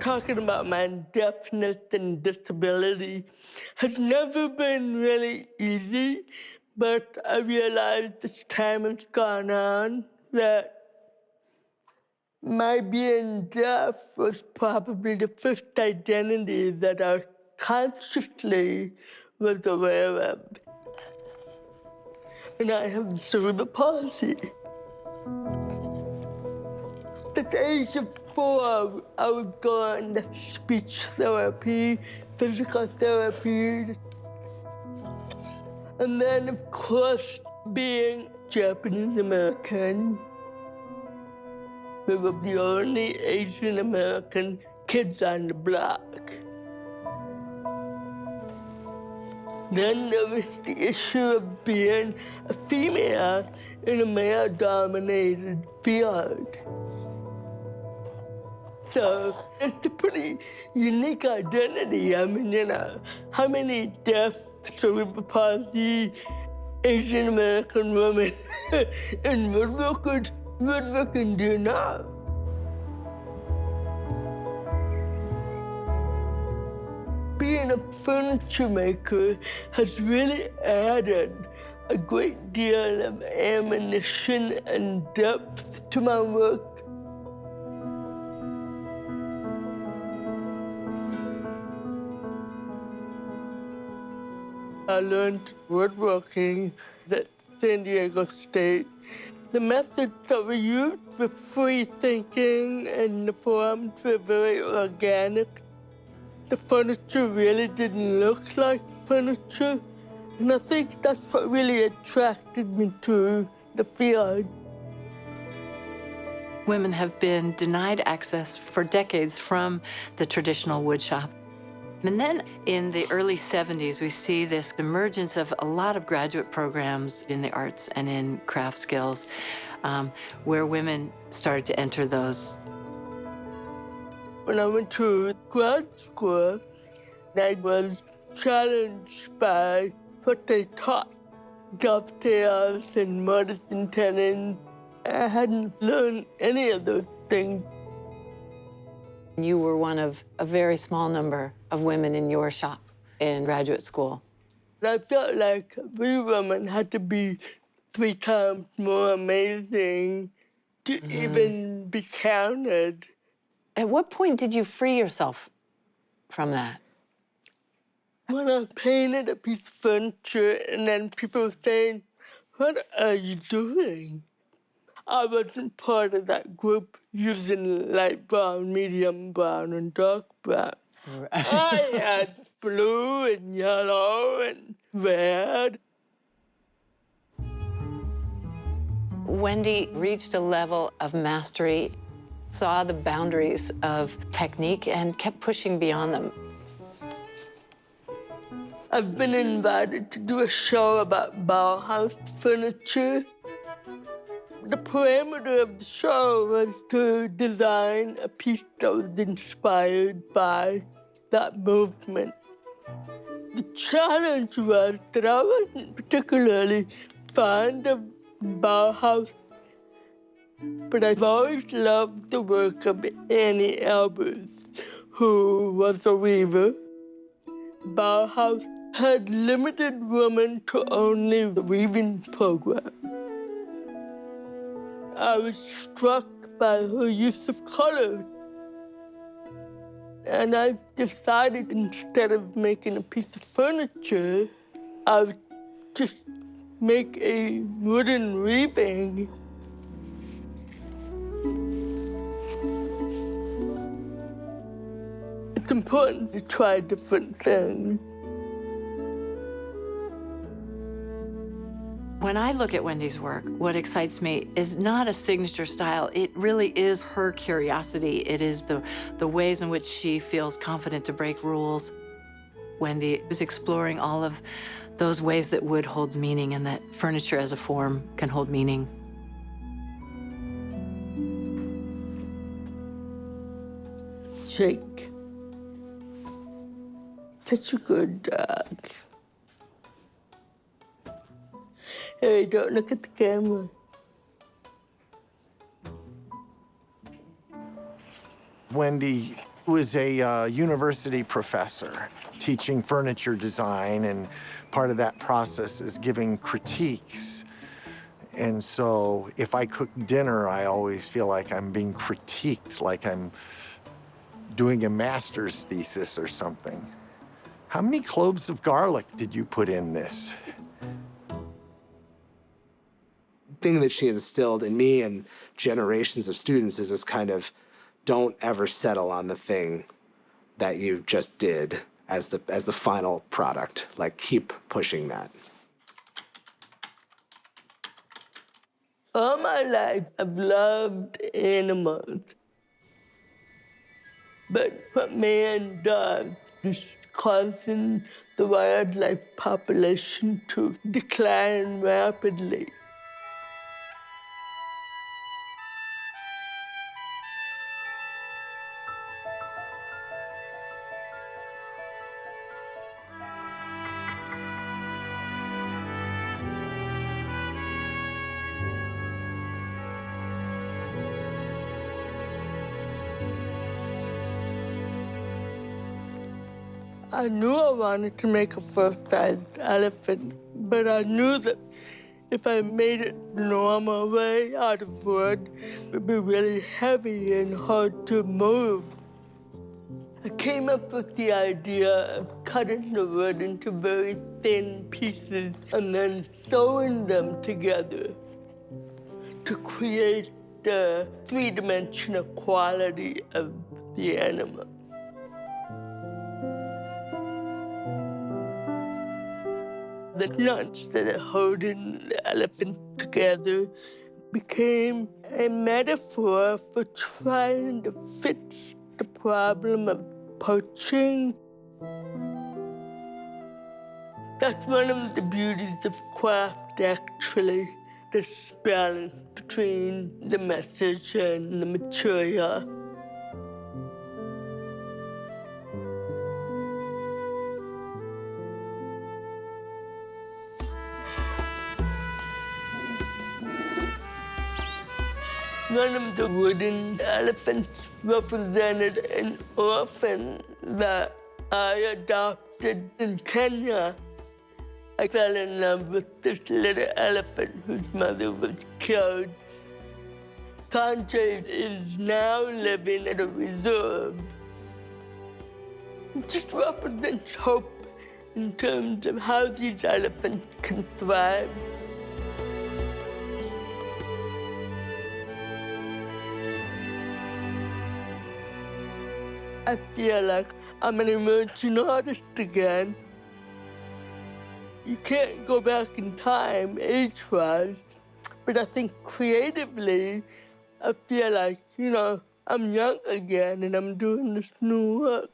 talking about my deafness and disability has never been really easy, but I realized as time has gone on that my being deaf was probably the first identity that I consciously was aware of. And I have cerebral palsy. At the age of 4, I was going to speech therapy, physical therapy. And then, of course, being Japanese American, we were the only Asian American kids on the block. Then there was the issue of being a female in a male-dominated field. So it's a pretty unique identity. I mean, you know, how many deaf, cerebral palsy, Asian American women in woodworking do you know? Being a furniture maker has really added a great deal of ammunition and depth to my work. I learned woodworking at San Diego State. The methods that we used were free thinking and the forms were very organic. The furniture really didn't look like furniture. And I think that's what really attracted me to the field. Women have been denied access for decades from the traditional woodshop. And then in the early 70s, we see this emergence of a lot of graduate programs in the arts and in craft skills, where women started to enter those. When I went to grad school, I was challenged by what they taught, dovetails and mortise and tenon. I hadn't learned any of those things. You were one of a very small number of women in your shop in graduate school. I felt like every woman had to be 3 times more amazing to even be counted. At what point did you free yourself from that? When I painted a piece of furniture and then people were saying, "What are you doing?" I wasn't part of that group using light brown, medium brown, and dark brown. Right. I had blue and yellow and red. Wendy reached a level of mastery, saw the boundaries of technique, and kept pushing beyond them. I've been invited to do a show about Bauhaus furniture. The parameter of the show was to design a piece that was inspired by that movement. The challenge was that I wasn't particularly fond of Bauhaus, but I've always loved the work of Annie Albers, who was a weaver. Bauhaus had limited women to only the weaving program. I was struck by her use of color. And I decided instead of making a piece of furniture, I would just make a wooden weaving. It's important to try different things. When I look at Wendy's work, what excites me is not a signature style. It really is her curiosity. It is the ways in which she feels confident to break rules. Wendy is exploring all of those ways that wood holds meaning and that furniture as a form can hold meaning. Jake. Such a good dog. Hey, don't look at the camera. Wendy, was a university professor teaching furniture design, and part of that process is giving critiques. And so if I cook dinner, I always feel like I'm being critiqued, like I'm doing a master's thesis or something. How many cloves of garlic did you put in this? Thing that she instilled in me and generations of students is this kind of don't ever settle on the thing that you just did as the final product. Like, keep pushing that. All my life, I've loved animals. But what man does is causing the wildlife population to decline rapidly. I knew I wanted to make a full-sized elephant, but I knew that if I made it the normal way out of wood, it would be really heavy and hard to move. I came up with the idea of cutting the wood into very thin pieces and then sewing them together to create the three-dimensional quality of the animal. The knots that are holding the elephant together became a metaphor for trying to fix the problem of poaching. That's one of the beauties of craft, actually, this balance between the message and the material. One of the wooden elephants represented an orphan that I adopted in Kenya. I fell in love with this little elephant whose mother was killed. Sanjay is now living at a reserve. It just represents hope in terms of how these elephants can thrive. I feel like I'm an emerging artist again. You can't go back in time age-wise, but I think creatively, I feel like, I'm young again and I'm doing this new work.